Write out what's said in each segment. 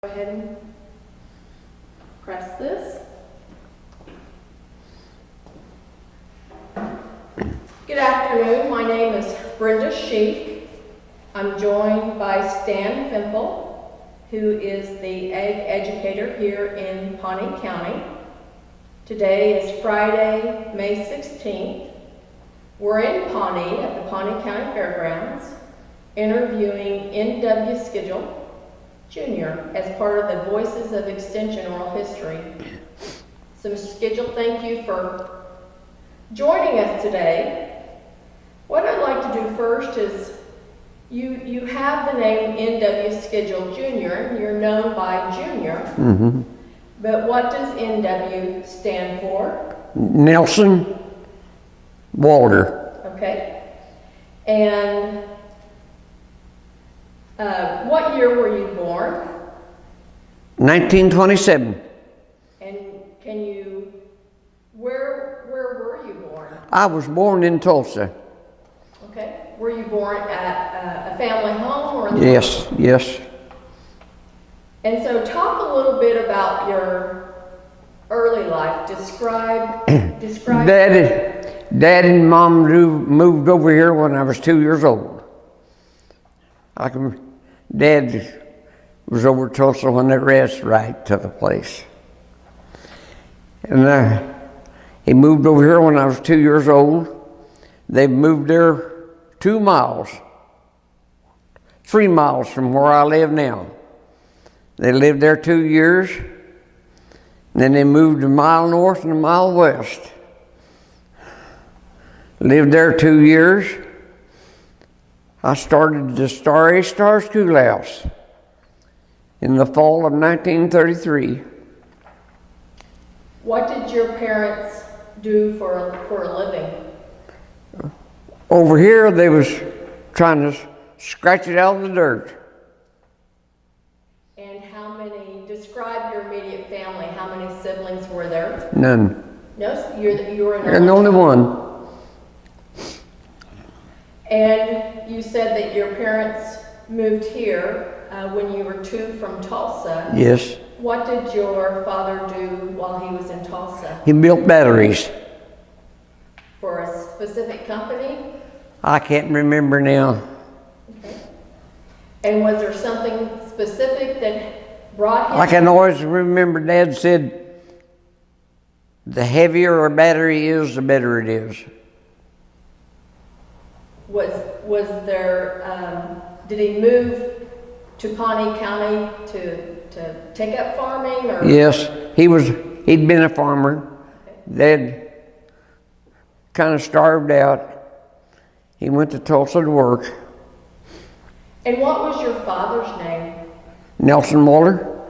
Go ahead and press this. Good afternoon. My name is Brenda Sheik. I'm joined by Stan Fimple, who is the egg educator here in Pawnee County. Today is Friday, May 16th. We're in Pawnee at the Pawnee County Fairgrounds, interviewing N.W. Skidgel Jr. as part of the Voices of Extension Oral History. So Mr. Skidgel, thank you for joining us today. What I'd like to do first is, you have the name N.W. Skidgel Jr., and you're known by Junior. Mm-hmm. But what does N.W. stand for? Nelson Walter. Okay. And what year were you born? 1927. And can you, where were you born? I was born in Tulsa. Okay. Were you born at a family home or? Yes, yes. And so talk a little bit about your early life. Describe. Dad and Mom moved over here when I was 2 years old. Dad was over Tulsa when the rest right took place. And he moved over here when I was 2 years old. They moved there 2 miles, 3 miles from where I live now. They lived there 2 years, and then they moved a mile north and a mile west. Lived there 2 years. I started the Starry Star Schoolhouse in the fall of 1933. What did your parents do for a living? Over here, they was trying to scratch it out of the dirt. And describe your immediate family. How many siblings were there? None. No, you were And the only one. And you said that your parents moved here when you were 2 from Tulsa. Yes. What did your father do while he was in Tulsa? He built batteries. For a specific company? I can't remember now. Okay. And was there something specific that brought him? I can always remember Dad said, the heavier a battery is, the better it is. Was there, did he move to Pawnee County to take up farming? Or? Yes, he'd been a farmer. Okay. Dad kind of starved out. He went to Tulsa to work. And what was your father's name? Nelson Walter.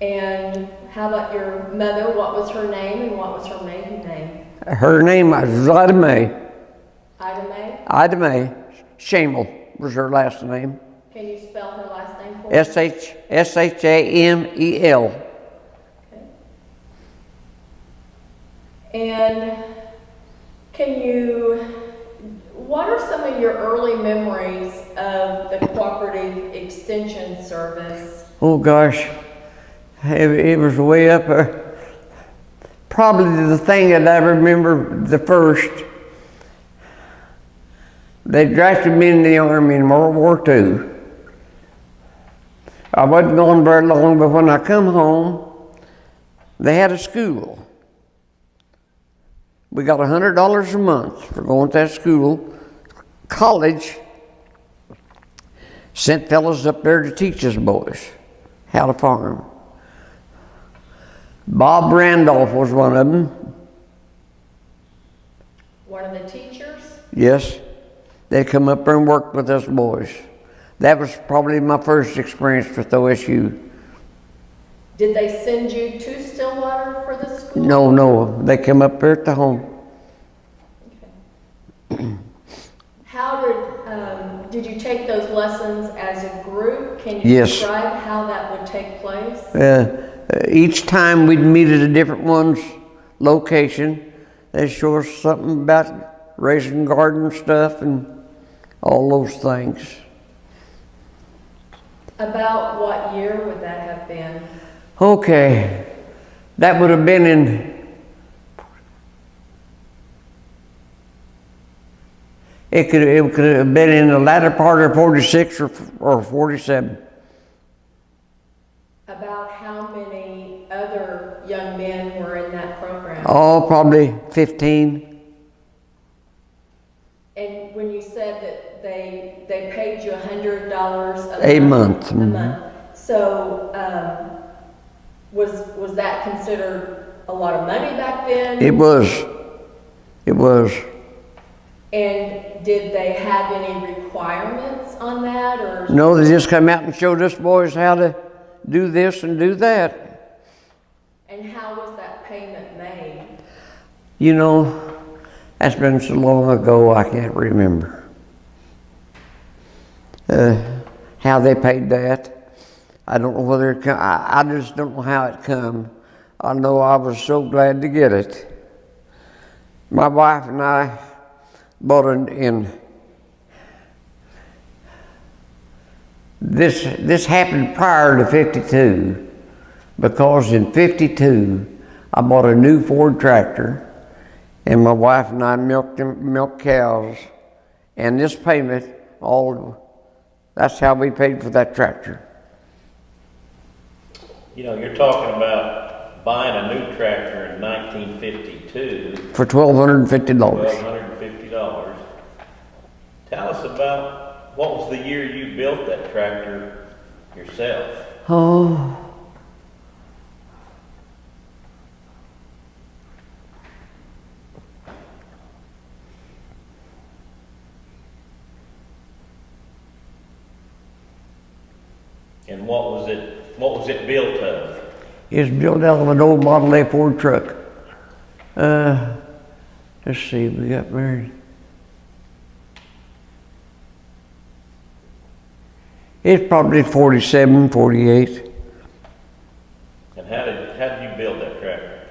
And how about your mother? What was her name and what was her maiden name? Her name was Ida Mae. Ida Mae? Ida Mae. Shamel was her last name. Can you spell her last name for me? Shamel. Okay. And what are some of your early memories of the Cooperative Extension Service? Oh gosh, it was way up there. Probably the thing that I remember the first, they drafted me in the Army in World War II. I wasn't gone very long, but when I come home, they had a school. We got $100 a month for going to that school. College sent fellas up there to teach us boys how to farm. Bob Randolph was one of them. One of the teachers? Yes. They come up there and work with us boys. That was probably my first experience with OSU. Did they send you to Stillwater for the school? No, they come up there at the home. Okay. How did you take those lessons as a group? Can you Yes. describe how that would take place? Each time we'd meet at a different one's location. They'd show us something about raising garden stuff and all those things. About what year would that have been? Okay, that would have been it could have been in the latter part of 46 or 47. About how many other young men were in that program? Oh, probably 15. And when you said that they paid you $100 A month. A month. So was that considered a lot of money back then? It was. It was. And did they have any requirements on that, or? No, they just come out and showed us boys how to do this and do that. And how was that payment made? You know, that's been so long ago I can't remember how they paid that. I don't know whether it come, I just don't know how it come. I know I was so glad to get it. My wife and I bought this happened prior to 52, because in 52 I bought a new Ford tractor, and my wife and I milked cows, and this payment, that's how we paid for that tractor. You know, you're talking about buying a new tractor in 1952 For $1,250. $1,250. Tell us about what was the year you built that tractor yourself? Oh. And what was it built of? It's built out of an old Model A Ford truck. Let's see, we got married. It's probably 47, 48. And how did you build that tractor?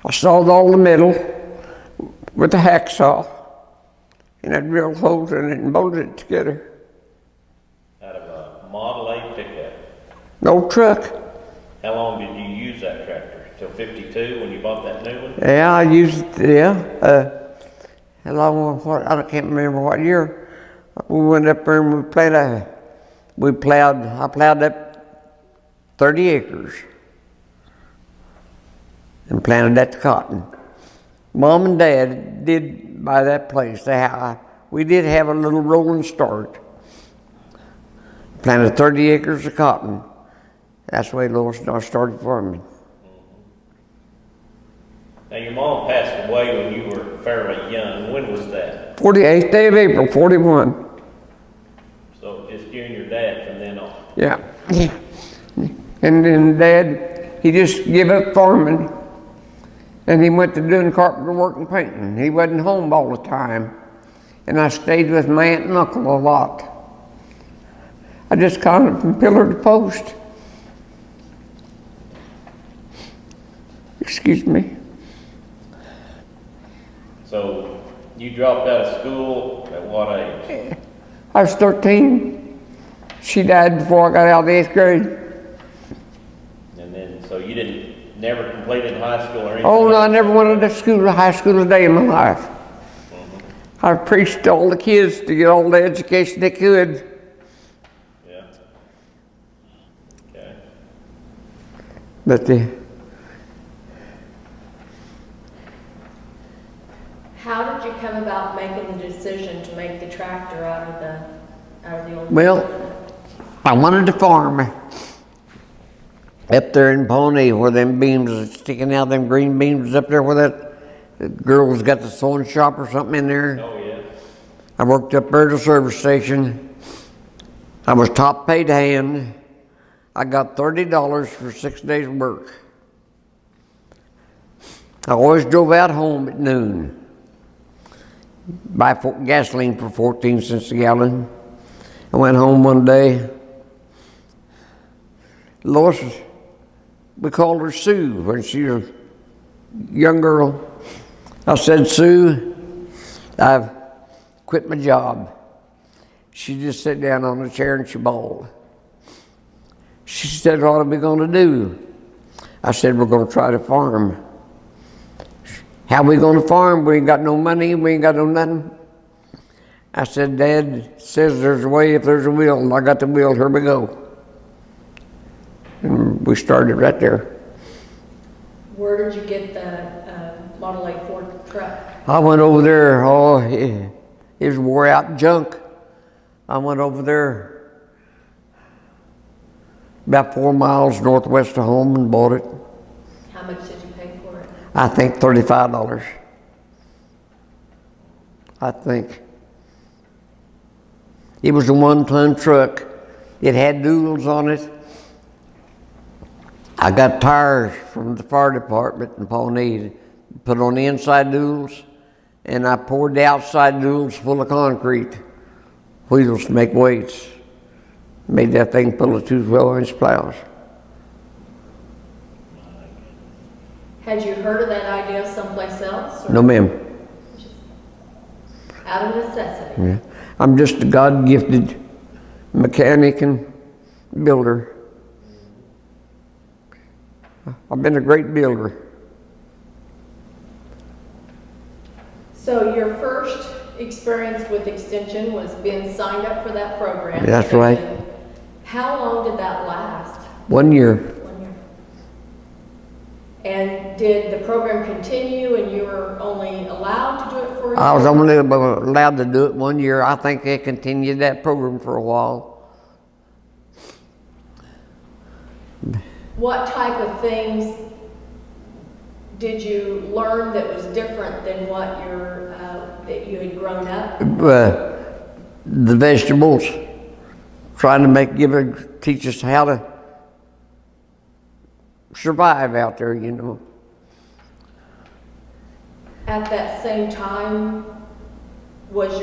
I sawed all the metal with a hacksaw, and I drilled holes in it and bolted it together. Out of a Model A pickup. An old truck. How long did you use that tractor? Till 52 when you bought that new one? Yeah, I used it, yeah. How long, I can't remember what year. We went up there and I plowed up 30 acres and planted that to cotton. Mom and Dad did buy that place. We did have a little rolling start. Planted 30 acres of cotton. That's the way Lois and I started farming. Now your mom passed away when you were fairly young. When was that? 48th day of April, 41. So just you and your dad from then on. Yeah. And then Dad, he just gave up farming, and he went to doing carpenter work and painting. He wasn't home all the time, and I stayed with my aunt and uncle a lot. I just kind of from pillar to post. Excuse me. So you dropped out of school at what age? I was 13. She died before I got out of the 8th grade. And then, so you never completed high school or anything? Oh, no, I never went to high school a day in my life. Mm-hmm. I preached to all the kids to get all the education they could. Yeah. Okay. But How did you come about making the decision to make the tractor out of the old? well, I wanted to farm up there in Pawnee where them beams are sticking out, them green beams up there where that girl's got the sewing shop or something in there. Oh, yeah. I worked up there at the service station. I was top paid hand. I got $30 for 6 days work. I always drove out home at noon. Buy gasoline for 14 cents a gallon. I went home one day. Lois, we called her Sue when she was a young girl. I said, Sue, I've quit my job. She just sat down on the chair and she bawled. She said, what are we going to do? I said, we're going to try to farm. How we going to farm? We ain't got no money, we ain't got no nothing. I said, Dad says there's a way if there's a will, and I got the will, here we go. And we started right there. Where did you get the Model A Ford truck? I went over there, it was wore out junk. I went over there about 4 miles northwest of home and bought it. How much did you pay for it? I think $35. I think. It was a 1-ton truck. It had duals on it. I got tires from the fire department in Pawnee, put on the inside duals, and I poured the outside duals full of concrete, wheels to make weights. Made that thing full of 2 12-inch plows. Had you heard of that idea someplace else? Or No, ma'am. just out of necessity? Yeah. I'm just a God-gifted mechanic and builder. I've been a great builder. So your first experience with Extension was being signed up for that program. That's right. How long did that last? 1 year. 1 year. And did the program continue and you were only allowed to do it for a year? I was only allowed to do it 1 year. I think they continued that program for a while. What type of things did you learn that was different than what that you had grown up? The vegetables, trying to teach us how to survive out there, you know. At that same time, was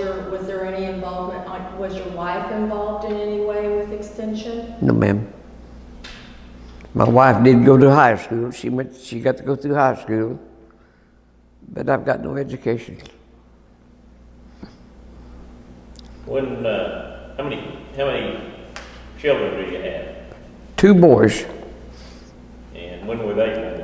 there any involvement? Was your wife involved in any way with Extension? No, ma'am. My wife did go to high school. She got to go through high school, but I've got no education. How many children do you have? 2 boys. And when were they born?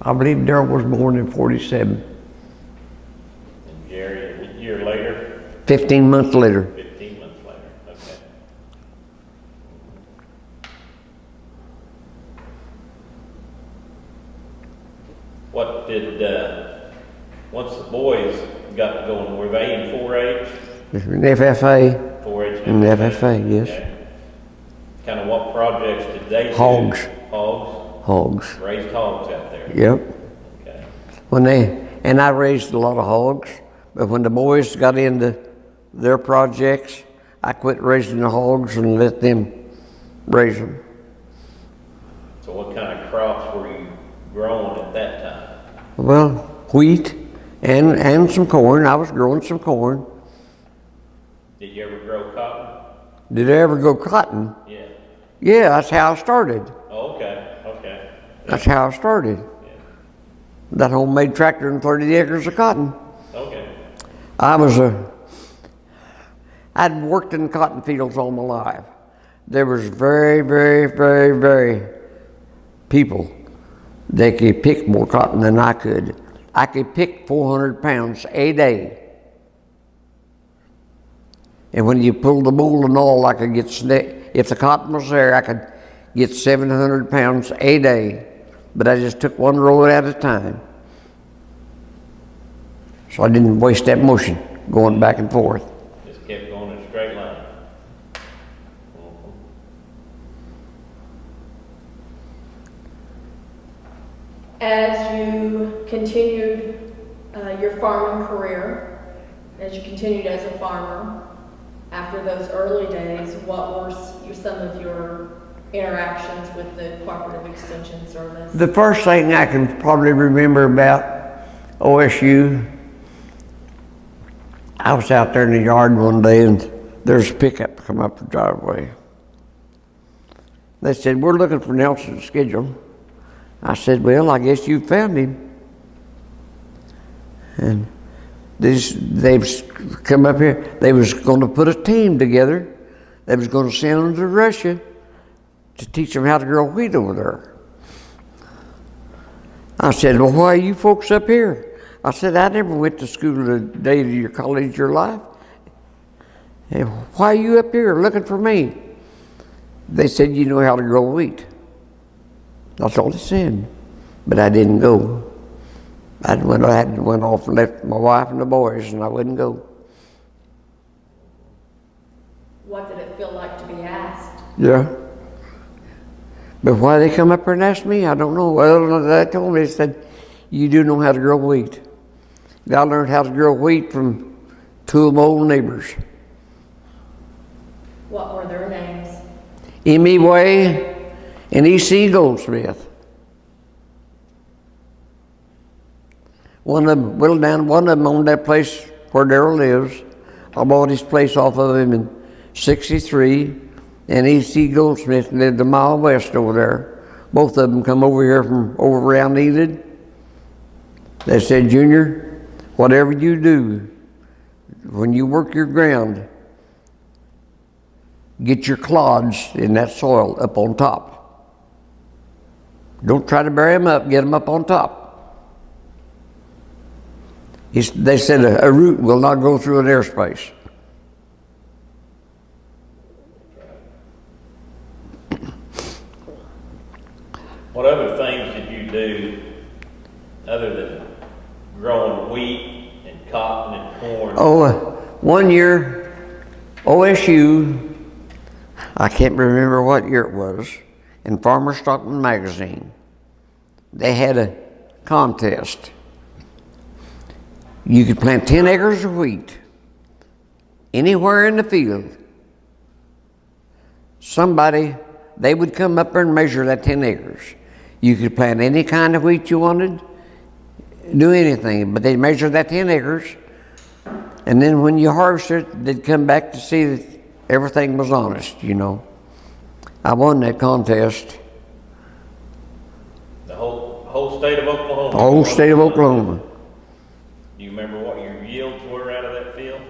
I believe Daryl was born in 47. And Jerry, a year later? 15 months later. 15 months later, okay. What did, once the boys got going, were they in 4-H? An FFA. 4-H? An FFA, yes. Okay. Kind of what projects did they do? Hogs. Hogs? Hogs. Raised hogs out there? Yep. Okay. And I raised a lot of hogs, but when the boys got into their projects, I quit raising the hogs and let them raise them. So what kind of crops were you growing at that time? Well, wheat and some corn. I was growing some corn. Did you ever grow cotton? Did I ever go cotton? Yeah. Yeah, that's how I started. Oh, okay, okay. That's how I started. Yeah. That homemade tractor and 30 acres of cotton. Okay. I'd worked in cotton fields all my life. There was very, very, very, very people that could pick more cotton than I could. I could pick 400 pounds a day. And when you pulled the bowl and all, I could get, if the cotton was there, I could get 700 pounds a day. But I just took one row at a time. So I didn't waste that motion going back and forth. Just kept going in a straight line. As you continued your farming career, as you continued as a farmer, after those early days, what were some of your interactions with the Cooperative Extension Service? The first thing I can probably remember about OSU, I was out there in the yard one day and there's a pickup come up the driveway. They said, we're looking for Nelson Skidgel. I said, well, I guess you found him. And they've come up here. They was going to put a team together. They was going to send them to Russia to teach them how to grow wheat over there. I said, well, why are you folks up here? I said, I never went to school a day of your college, your life. And why are you up here looking for me? They said, you know how to grow wheat. That's all they said. But I didn't go. I went off and left my wife and the boys, and I wouldn't go. What did it feel like to be asked? Yeah. But why they come up here and ask me, I don't know. Well, they told me, they said, you do know how to grow wheat. I learned how to grow wheat from two of my old neighbors. What were their names? M.E. Way and E.C. Goldsmith. One of them owned that place where Darrell lives. I bought his place off of him in '63, and E.C. Goldsmith lived a mile west over there. Both of them come over here from over around Enid. They said, Junior, whatever you do, when you work your ground, get your clods in that soil up on top. Don't try to bury them up, get them up on top. They said a root will not go through an airspace. What other things did you do other than growing wheat and cotton and corn? One year, OSU, I can't remember what year it was, in Farmer Stockman magazine, they had a contest. You could plant 10 acres of wheat anywhere in the field. They would come up there and measure that 10 acres. You could plant any kind of wheat you wanted, do anything, but they'd measure that 10 acres, and then when you harvest it, they'd come back to see that everything was honest, you know. I won that contest. The whole state of Oklahoma? The whole state of Oklahoma. Do you remember what your yields were out of that field?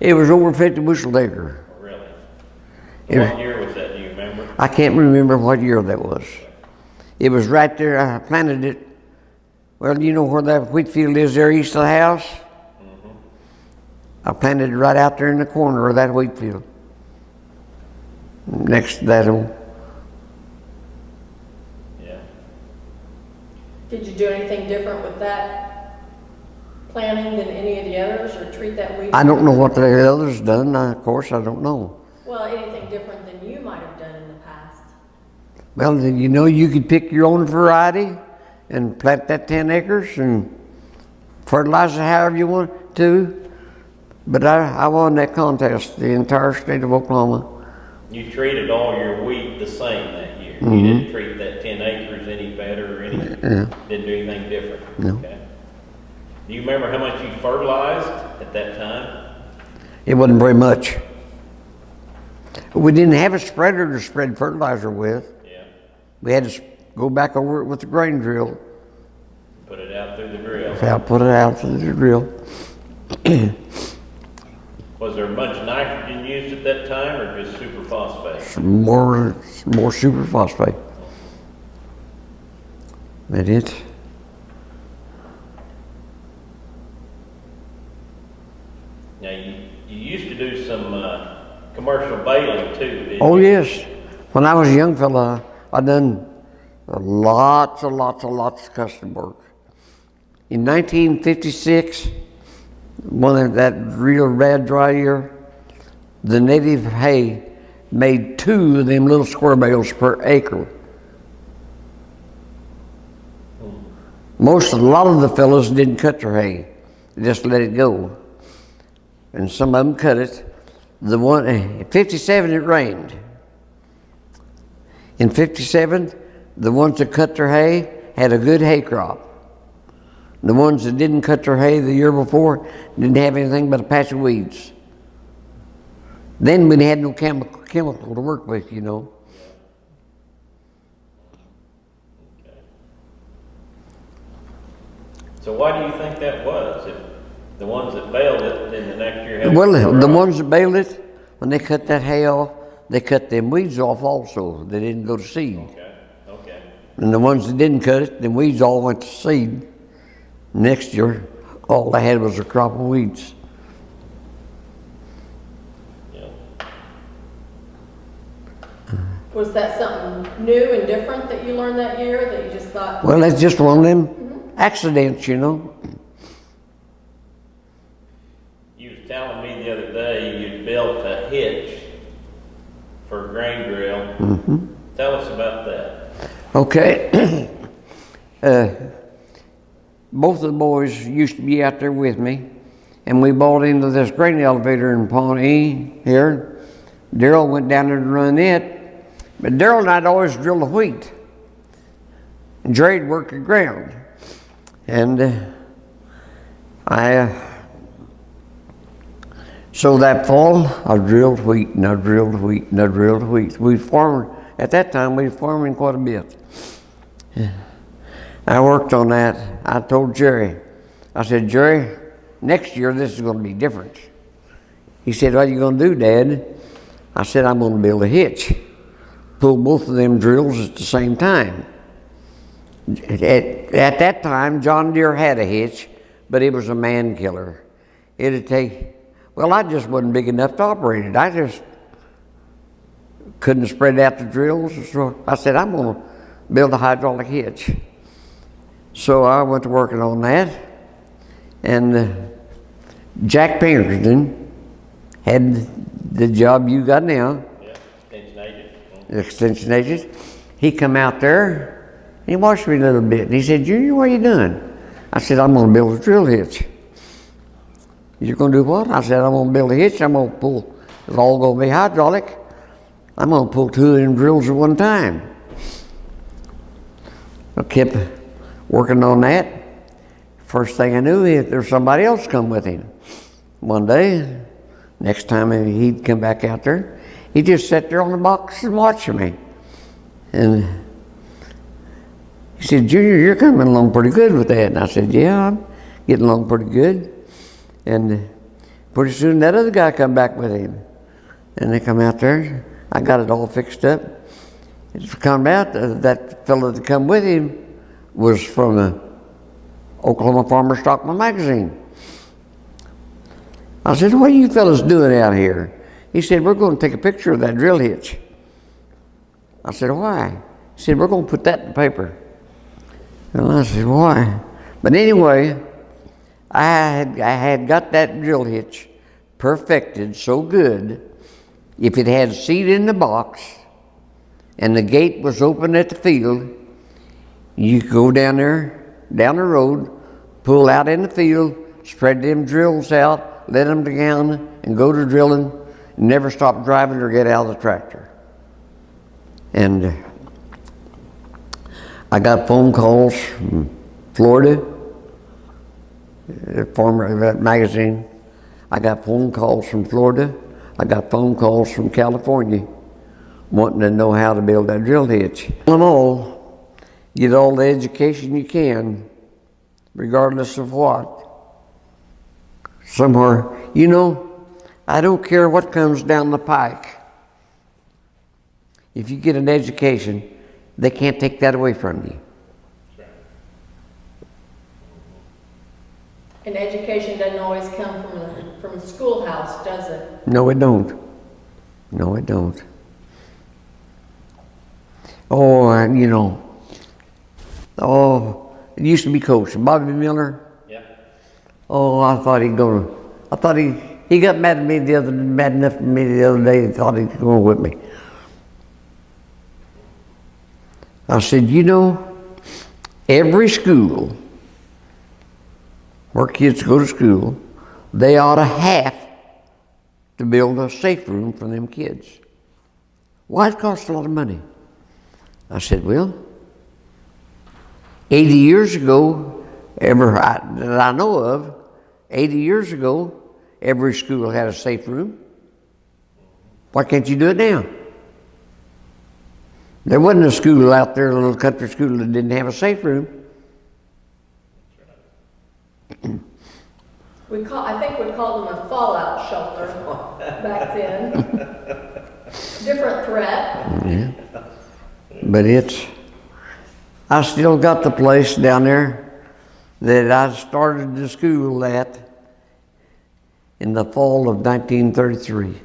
It was over 50 bushel an acre. Oh, really? What year was that, do you remember? I can't remember what year that was. It was right there, I planted it. Well, you know where that wheat field is there east of the house? Mm-hmm. I planted it right out there in the corner of that wheat field. Next to that old. Yeah. Did you do anything different with that planting than any of the others, or treat that wheat? I don't know what the others done, of course, I don't know. Well, anything different than you might have done in the past? Well, then, you know, you could pick your own variety and plant that 10 acres and fertilize it however you want to. But I won that contest, the entire state of Oklahoma. You treated all your wheat the same that year. Mm-hmm. You didn't treat that 10 acres any better or didn't do anything different? No. Okay. Do you remember how much you fertilized at that time? It wasn't very much. We didn't have a spreader to spread fertilizer with. Yeah. We had to go back over it with the grain drill. Put it out through the drill. Put it out through the drill. Was there much nitrogen used at that time or just superphosphate? More superphosphate. That it. Now you used to do some commercial baling too, didn't you? Oh yes. When I was a young fella, I done lots of custom work. In 1956, one of that real bad dry year, the native hay made 2 of them little square bales per acre. A lot of the fellows didn't cut their hay. They just let it go. And some of them cut it. In 57 it rained. In 57, the ones that cut their hay had a good hay crop. The ones that didn't cut their hay the year before didn't have anything but a patch of weeds. Then we had no chemical to work with, you know. So why do you think that was? If the ones that bailed it, then the next year had. Well, the ones that baled it, when they cut that hay off, they cut them weeds off also. They didn't go to seed. Okay. And the ones that didn't cut it, the weeds all went to seed. Next year, all they had was a crop of weeds. Yeah. Was that something new and different that you learned that year that you just thought? Well, that's just one of them accidents, you know. You was telling me the other day you built a hitch for a grain drill. Mm-hmm. Tell us about that. Okay. Both of the boys used to be out there with me, and we bought into this grain elevator in Pawnee here. Darrell went down there to run it, but Darrell and I'd always drill the wheat. And Jerry'd work the ground. And so that fall, I drilled wheat, and I drilled wheat, and I drilled wheat. At that time, we were farming quite a bit. I worked on that. I told Jerry, I said, Jerry, next year this is going to be different. He said, what are you going to do, Dad? I said, I'm going to build a hitch. Pull both of them drills at the same time. At that time, John Deere had a hitch, but it was a man killer. It'd take, well, I just wasn't big enough to operate it. I just couldn't spread out the drills. So I said, I'm going to build a hydraulic hitch. So I went to working on that, and Jack Pinkerton had the job you got now. Yeah, extension agent. The extension agent. He come out there, and he watched me a little bit, and he said, Junior, what are you doing? I said, I'm going to build a drill hitch. You're going to do what? I said, I'm going to build a hitch. I'm going to pull, it's all going to be hydraulic. I'm going to pull two of them drills at one time. I kept working on that. First thing I knew, there's somebody else come with him. One day, next time he'd come back out there, he just sat there on the box and watching me. And he said, Junior, you're coming along pretty good with that. And I said, yeah, I'm getting along pretty good. And pretty soon that other guy come back with him. And they come out there. I got it all fixed up. It come out, that fellow that come with him was from the Oklahoma Farmer Stockman magazine. I said, what are you fellas doing out here? He said, we're going to take a picture of that drill hitch. I said, why? He said, we're going to put that in the paper. And I said, why? But anyway, I had got that drill hitch perfected so good, if it had seed in the box and the gate was open at the field, you could go down there, down the road, pull out in the field, spread them drills out, let them down, and go to drilling, and never stop driving or get out of the tractor. And I got phone calls from Florida, Farmer magazine. I got phone calls from Florida. I got phone calls from California wanting to know how to build that drill hitch. All in all, get all the education you can, regardless of what. Somewhere, you know, I don't care what comes down the pike. If you get an education, they can't take that away from you. And education doesn't always come from the schoolhouse, does it? No, it don't. No, it don't. Oh, and you know, it used to be Coach Bobby Miller. Yeah. Oh, I thought he got mad at me mad enough at me the other day. He thought he'd go with me. I said, you know, every school where kids go to school, they ought to have to build a safe room for them kids. Why? It costs a lot of money. I said, well, 80 years ago, that I know of, 80 years ago, every school had a safe room. Why can't you do it now? There wasn't a school out there, a little country school, that didn't have a safe room. I think we called them a fallout shelter back then. Different threat. Yeah. But I still got the place down there that I started the school at in the fall of 1933.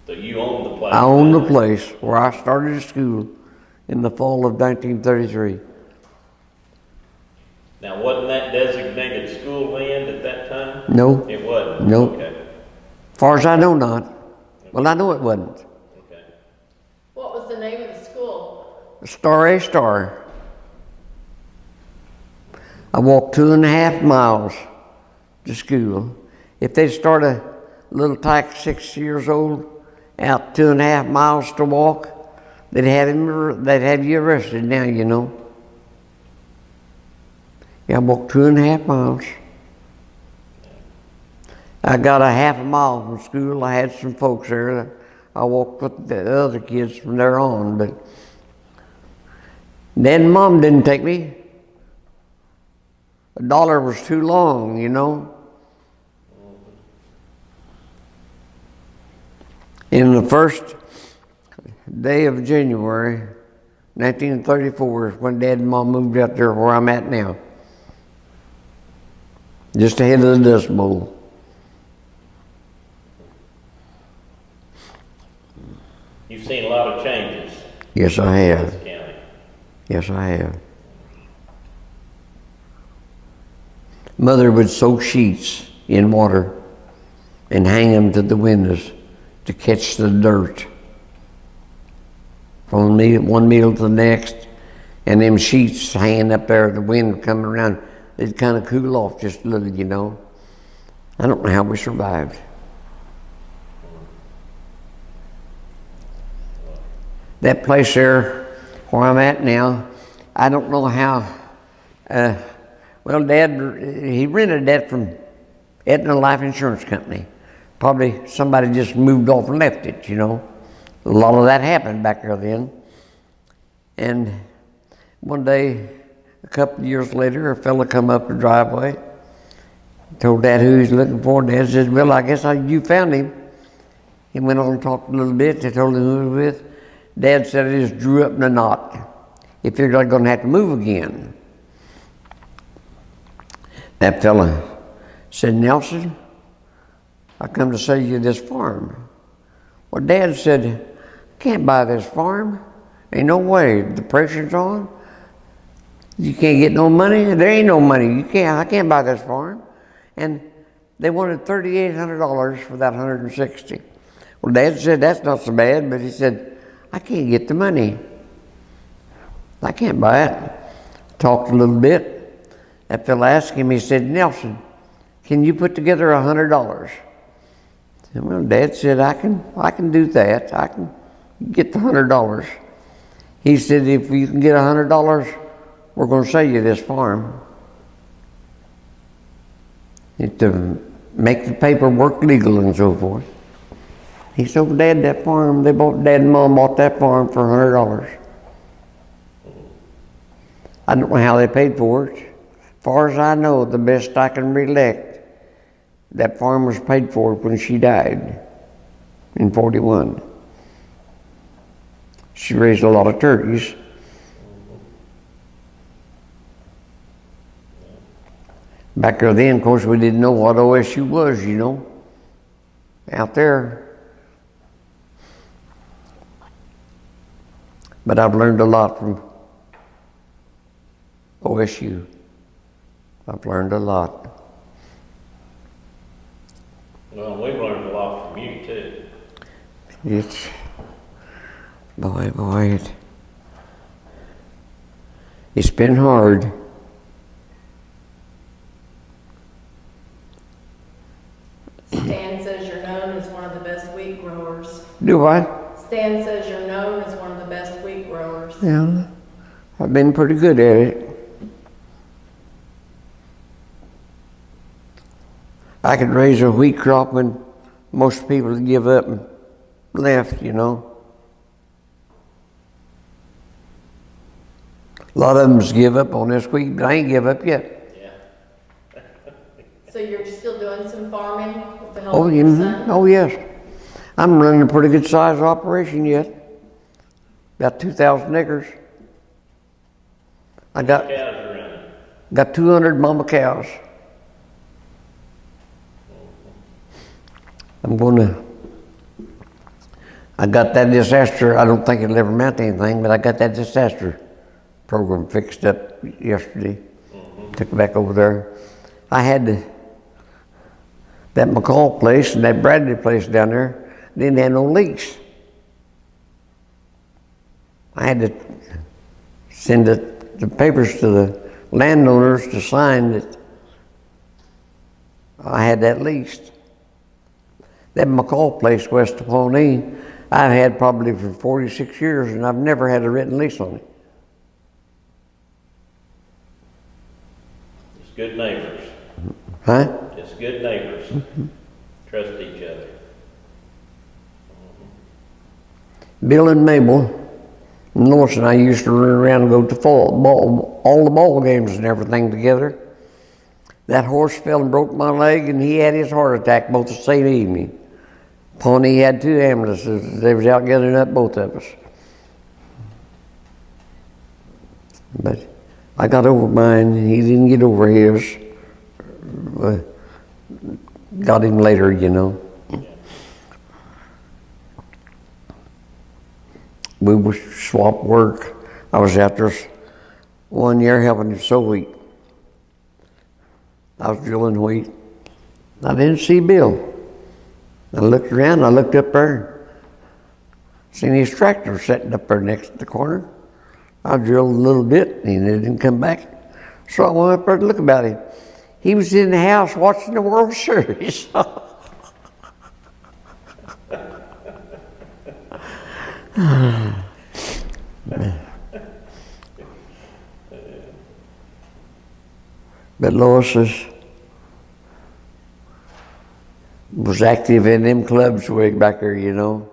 So you own the place? I own the place where I started school in the fall of 1933. Now, wasn't that designated school land at that time? No. It wasn't? No. Okay. Far as I know, not. Well, I know it wasn't. Okay. What was the name of the school? Star A Star. I walked 2.5 miles to school. If they start a little tyke 6 years old out 2.5 miles to walk, they'd have you arrested now, you know. Yeah, I walked 2.5 miles. I got a 1/2 mile from school. I had some folks there. I walked with the other kids from there on, but Dad and Mom didn't take me. $1 was too long, you know. In the first day of January, 1934 is when Dad and Mom moved out there where I'm at now. Just ahead of the Dust Bowl. You've seen a lot of changes. Yes, I in have. this county. Yes, I have. Mother would soak sheets in water and hang them to the windows to catch the dirt. From one meal to the next, and them sheets hanging up there, the wind coming around, they'd kind of cool off just a little, you know. I don't know how we survived. That place there, where I'm at now, I don't know how. Well, Dad, he rented that from Aetna Life Insurance Company. Probably somebody just moved off and left it, you know. A lot of that happened back there then. And one day, a couple of years later, a fella come up the driveway, told Dad who he's looking for. Dad says, well, I guess you found him. He went on and talked a little bit. They told him who he was with. Dad said it just drew up in a knot. He figured I was going to have to move again. That fella said, Nelson, I come to sell you this farm. Well, Dad said, I can't buy this farm. Ain't no way. The pressure's on. You can't get no money. There ain't no money. I can't buy this farm. And they wanted $3,800 for that $160,000. Well, Dad said, that's not so bad, but he said, I can't get the money. I can't buy it. Talked a little bit. That fella asked him, he said, Nelson, can you put together $100? And well, Dad said, I can do that. I can get the $100. He said, if you can get $100, we're going to sell you this farm. To make the paperwork legal and so forth. He sold Dad that farm. Dad and Mom bought that farm for $100. I don't know how they paid for it. As far as I know, the best I can recollect, that farm was paid for when she died in 41. She raised a lot of turkeys. Back there then, of course, we didn't know what OSU was, you know, out there. But I've learned a lot from OSU. I've learned a lot. Well, we've learned a lot from you, too. It's been hard. Stan says you're known as one of the best wheat growers. Do I? Stan says you're known as one of the best wheat growers. Yeah, I've been pretty good at it. I could raise a wheat crop when most people give up and left, you know. A lot of them give up on this wheat, but I ain't give up yet. Yeah. So you're still doing some farming with the help Oh, of your mhm. son? Oh, yes. I'm running a pretty good sized operation yet. About 2,000 acres. I got Cows are running. 200 mama cows. I got that disaster. I don't think it'll ever amount to anything, but I got that disaster program fixed up yesterday. Took it back over there. I had that McCall place and that Bradley place down there didn't have no leaks. I had to send the papers to the landowners to sign that I had that leased. That McCall place west of Pawnee, I've had probably for 46 years and I've never had a written lease on it. Just good neighbors. Huh? Just good neighbors. Trust each other. Bill and Mabel, Norris and I used to run around and go to all the ball games and everything together. That horse fell and broke my leg and he had his heart attack both the same evening. Pawnee had 2 ambulances. They was out gathering up both of us. But I got over mine and he didn't get over his. Got him later, you know. We would swap work. I was out there 1 year helping him sow wheat. I was drilling wheat. I didn't see Bill. I looked around, I looked up there, seen his tractor sitting up there next to the corner. I drilled a little bit and he didn't come back. So I went up there to look about him. He was in the house watching the World Series. But Lois was active in them clubs way back there, you know.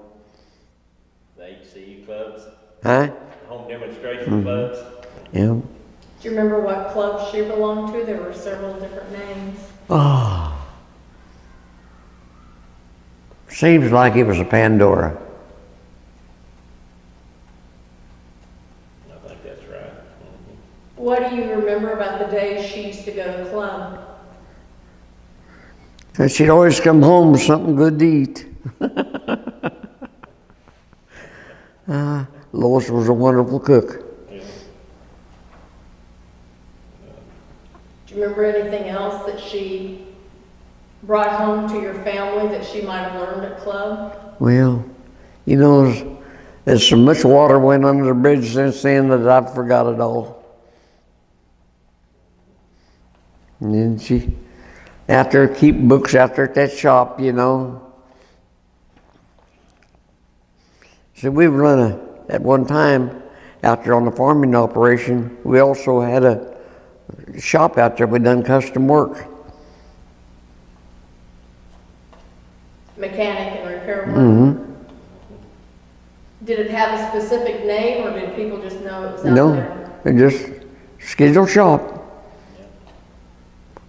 The HCU clubs, Huh? home demonstration clubs. Yeah. Do you remember what club she belonged to? There were several different names. Oh. Seems like it was a Pandora. I think that's right. What do you remember about the days she used to go to the club? And she'd always come home with something good to eat. Lois was a wonderful cook. Yeah. Do you remember anything else that she brought home to your family that she might have learned at club? Well, you know, there's so much water went under the bridge since then that I've forgot it all. And then she out there keep books out there at that shop, you know. So we run at one time out there on the farming operation. We also had a shop out there. We done custom work. Mechanic and repair work? Mm-hmm. Did it have a specific name or did people just know it was out No, there? it just Skidgel shop.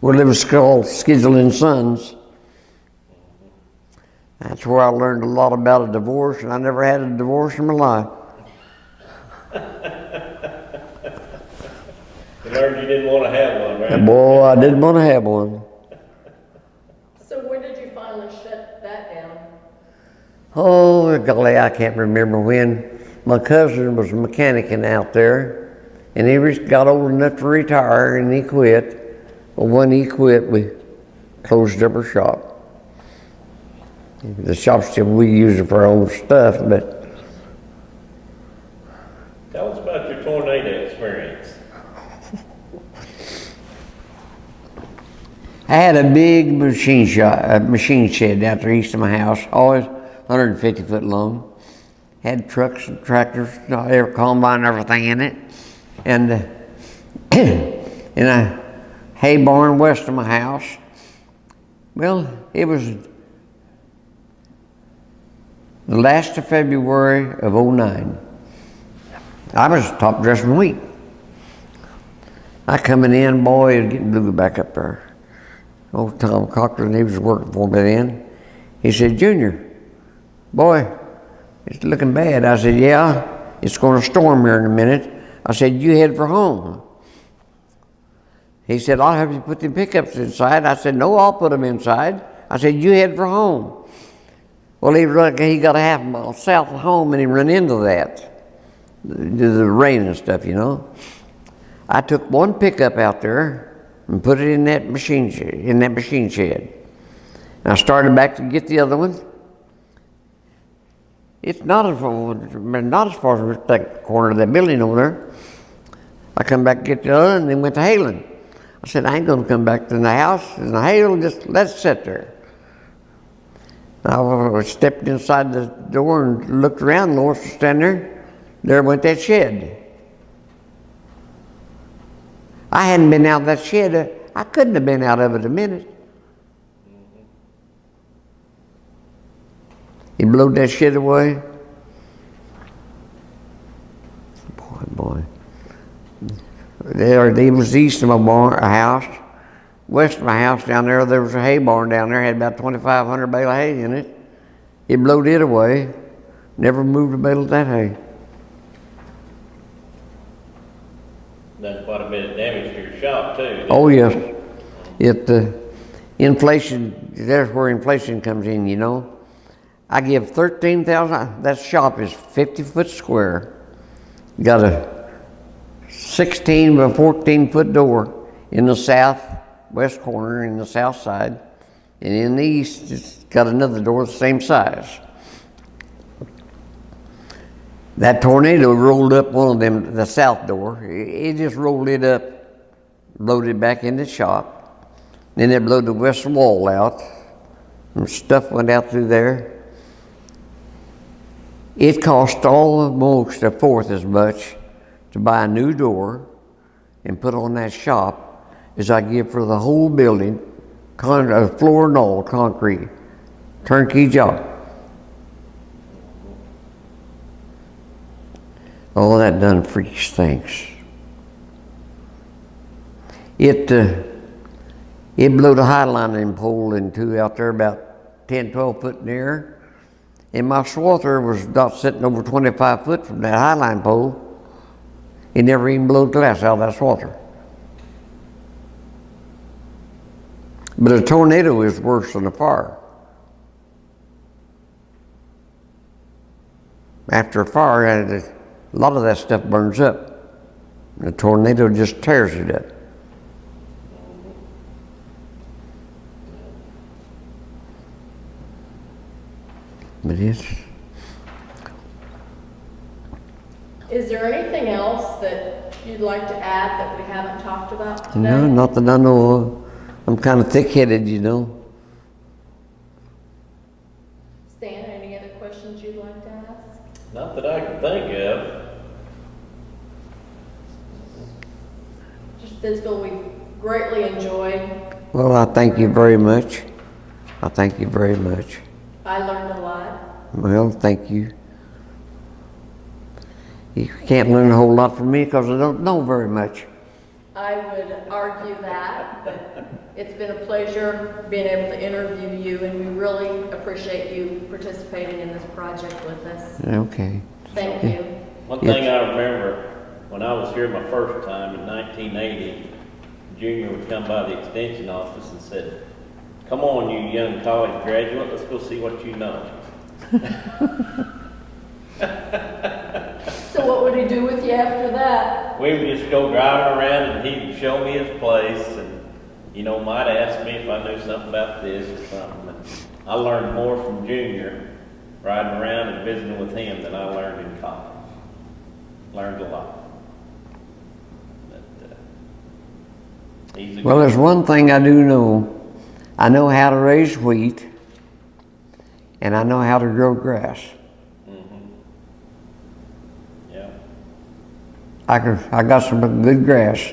Well, it was called Skidgel and Sons. That's where I learned a lot about a divorce, and I never had a divorce in my life. You learned you didn't want to have one, right? Boy, I didn't want to have one. So when did you finally shut that down? Oh, golly, I can't remember when. My cousin was mechanicing out there, and he got old enough to retire, and he quit. Well, when he quit, we closed up our shop. The shop still, we use it for our own stuff, but Tell us about your tornado experience. I had a big machine shed out there east of my house, always 150 foot long. Had trucks and tractors, combine, everything in it. And in a hay barn west of my house. Well, it was the last of February of '09. I was top dressing wheat. I coming in, boy, it was getting blue back up there. old Tom Cochran, he was working for me then. He said, Junior, boy, it's looking bad. I said, yeah, it's going to storm here in a minute. I said, you head for home. He said, I'll have you put the pickups inside. I said, no, I'll put them inside. I said, you head for home. Well, he got a half mile south of home and he run into that, the rain and stuff, you know. I took one pickup out there and put it in that machine shed. And I started back to get the other one. It's not as far as that corner of that building over there. I come back to get the other and then went to hailing. I said, I ain't gonna come back to the house and hail, just let it sit there. I stepped inside the door and looked around, Lois was standing there. There went that shed. I hadn't been out of that shed. I couldn't have been out of it a minute. He blowed that shit away. Boy. They was east of my house. West of my house down there was a hay barn down there. Had about 2,500 bale of hay in it. He blowed it away. Never moved a bale of that hay. Done quite a bit of damage to your shop too. Oh yes. Inflation, there's where inflation comes in, you know. I give $13,000, that shop is 50 foot square. Got a 16 by 14 foot door in the southwest corner in the south side. And in the east, it's got another door the same size. That tornado rolled up one of them, the south door. It just rolled it up, blowed it back in the shop. Then it blew the west wall out. And stuff went out through there. It cost almost a fourth as much to buy a new door and put on that shop as I give for the whole building, floor and all, concrete, turnkey job. All that done freaks things. It blew the high lining pole in two out there about 10, 12 foot in the air. And my swather was not sitting over 25 foot from that high line pole. It never even blew glass out of that swather. But a tornado is worse than a fire. After a fire, a lot of that stuff burns up. The tornado just tears it up. But it's... Is there anything else that you'd like to add that we haven't talked about today? No, not that I know of. I'm kind of thick-headed, you know. Stan, any other questions you'd like to ask? Not that I can think of. Just physical, we greatly enjoyed. Well, I thank you very much. I thank you very much. I learned a lot. Well, thank you. You can't learn a whole lot from me because I don't know very much. I would argue that, but it's been a pleasure being able to interview you, and we really appreciate you participating in this project with us. Okay. Thank you. One thing I remember, when I was here my first time in 1980, Junior would come by the extension office and said, "Come on, you young college graduate, let's go see what you know." So what would he do with you after that? We would just go driving around and he'd show me his place and, you know, might ask me if I knew something about this or something. And I learned more from Junior riding around and visiting with him than I learned in college. Learned a lot. But, he's a Well, there's one thing I do know. I know how to raise wheat, and I know how to grow grass. Yeah. I got some good grass,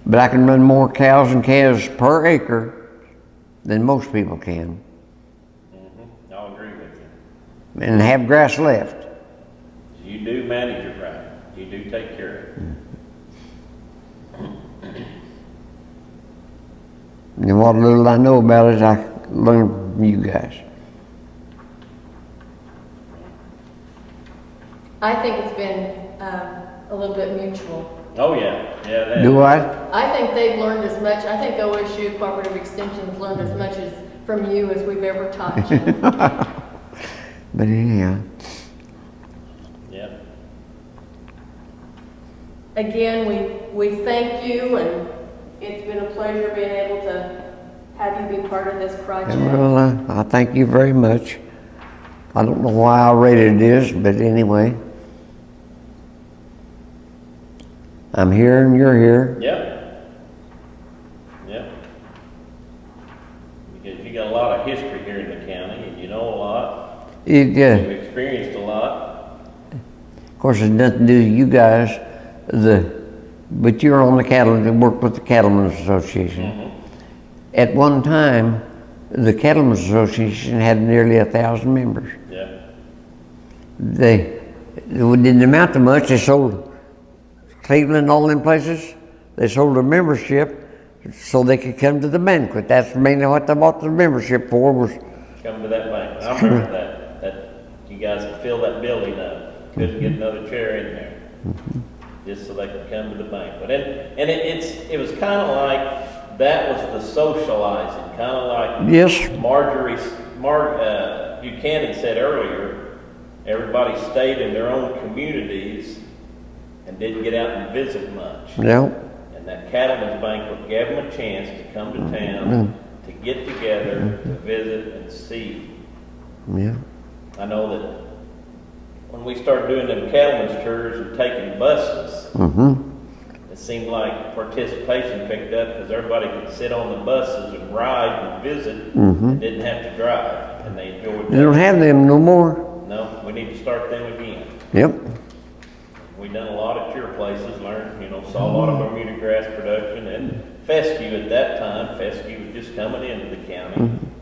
but I can run more cows and calves per acre than most people can, I'll agree with you. and have grass left. You do manage it right. You do take care of it. And what little I know about it, I learned from you guys. I think it's been a little bit mutual. Oh, yeah, yeah, that. Do I? I think they've learned as much, I think OSU Cooperative Extension has learned as much as from you as we've ever taught you. But anyhow, Yep. Again, we thank you, and it's been a pleasure being able to have you be part of this project. well, I thank you very much. I don't know why I rated this, but anyway. I'm here and you're here. Yep. Yep. Because you got a lot of history here in the county, and you know a lot. You've experienced a lot. Of course, it's nothing to do with you guys, but you're on the cattlemen and work with the Cattlemen's Association. Mm-hmm. At one time, the Cattlemen's Association had nearly 1,000 members. Yeah. It didn't amount to much. They sold Cleveland, all them places. They sold a membership so they could come to the banquet. That's mainly what they bought the membership for, was Come to that bank. I remember that you guys could fill that building up. Couldn't get another chair in there. Just so they could come to the banquet. And it was kind of like, that was the socializing, kind of like yes. Buchanan said earlier, everybody stayed in their own communities and didn't get out and visit much. Yeah. And that cattleman's banquet gave them a chance to come to town, to get together, to visit and see. Yeah. I know that when we started doing them cattlemen's tours and taking buses, it seemed like participation picked up because everybody could sit on the buses and ride and visit and didn't have to drive, and they enjoyed They don't that. have them no more. No, we need to start them again. Yep. We done a lot at your places, learned, saw a lot of Bermuda grass production, and fescue at that time. Fescue was just coming into the county. And,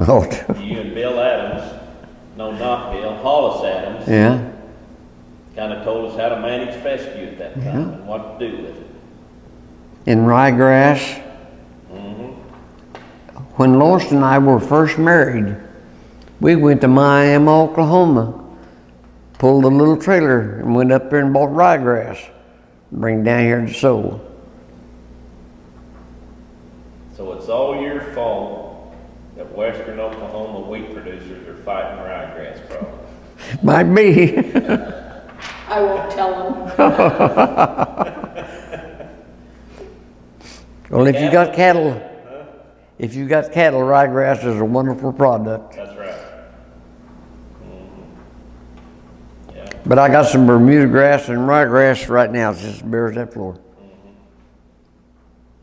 Oh. you and Bill Adams, not Bill, Hollis Adams, Yeah. kind of told us how to manage fescue at that time and what to do with it. In ryegrass. When Lois and I were first married, we went to Miami, Oklahoma, pulled a little trailer and went up there and bought ryegrass, bring down here to sow. So it's all your fault that western Oklahoma wheat producers are fighting ryegrass problems. Might be. I won't tell them. Well, if you got cattle, ryegrass is a wonderful product. That's right. Yeah. But I got some Bermuda grass and ryegrass right now. It's just bare as that floor.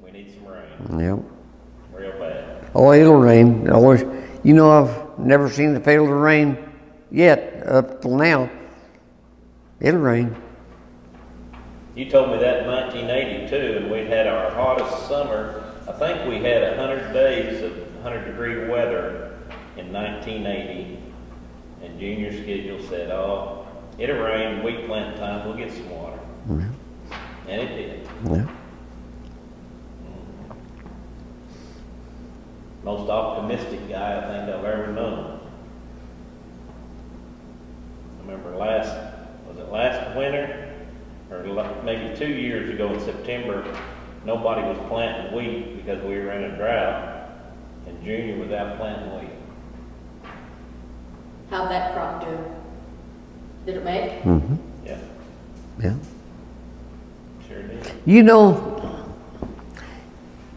We need some rain, Yep. real bad. Oh, it'll rain. Always. I've never seen it fail to rain yet up till now. It'll rain. You told me that in 1982, and we had our hottest summer. I think we had 100 days of 100-degree weather in 1980, and Junior Skidgel said, "Oh, it'll rain, wheat plant time, we'll get some water." And it did. Yeah. Most optimistic guy I think I've ever known. I remember last winter, or maybe 2 years ago in September, nobody was planting wheat because we were in a drought, and Junior was out planting wheat. How'd that crop do? Did it make? Yeah, Yeah. sure did.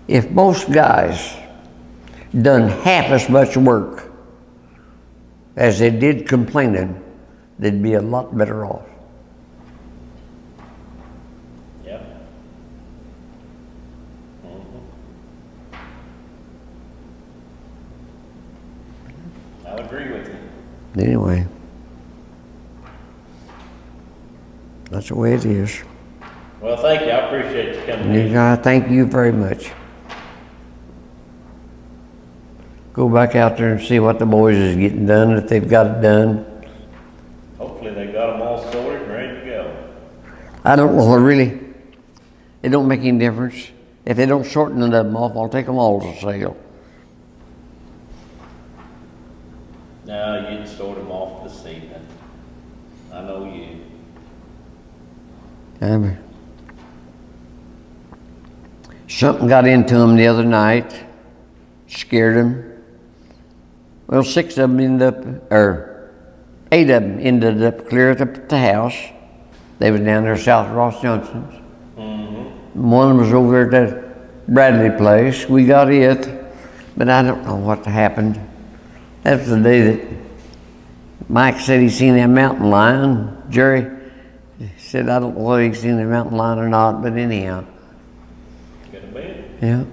If most guys done half as much work as they did complaining, they'd be a lot better off. Yep. I'll agree with you. Anyway, that's the way it is. Well, thank you. I appreciate you coming in. I thank you very much. Go back out there and see what the boys is getting done, if they've got it done. Hopefully they got them all sorted and ready to go. I don't know, really. It don't make any difference. If they don't shorten none of them off, I'll take them all to sale. No, you'd sort them off this evening. I know you. Something got into them the other night, scared them. Well, 6 of them ended up, or 8 of them ended up clear up at the house. They was down there south of Ross Johnson's. Mm-hmm. One was over at that Bradley place. We got it, but I don't know what happened. That was the day that Mike said he seen that mountain lion. Jerry said, I don't know whether he seen the mountain lion or not, but anyhow. Could have been. Yeah.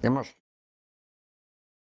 They must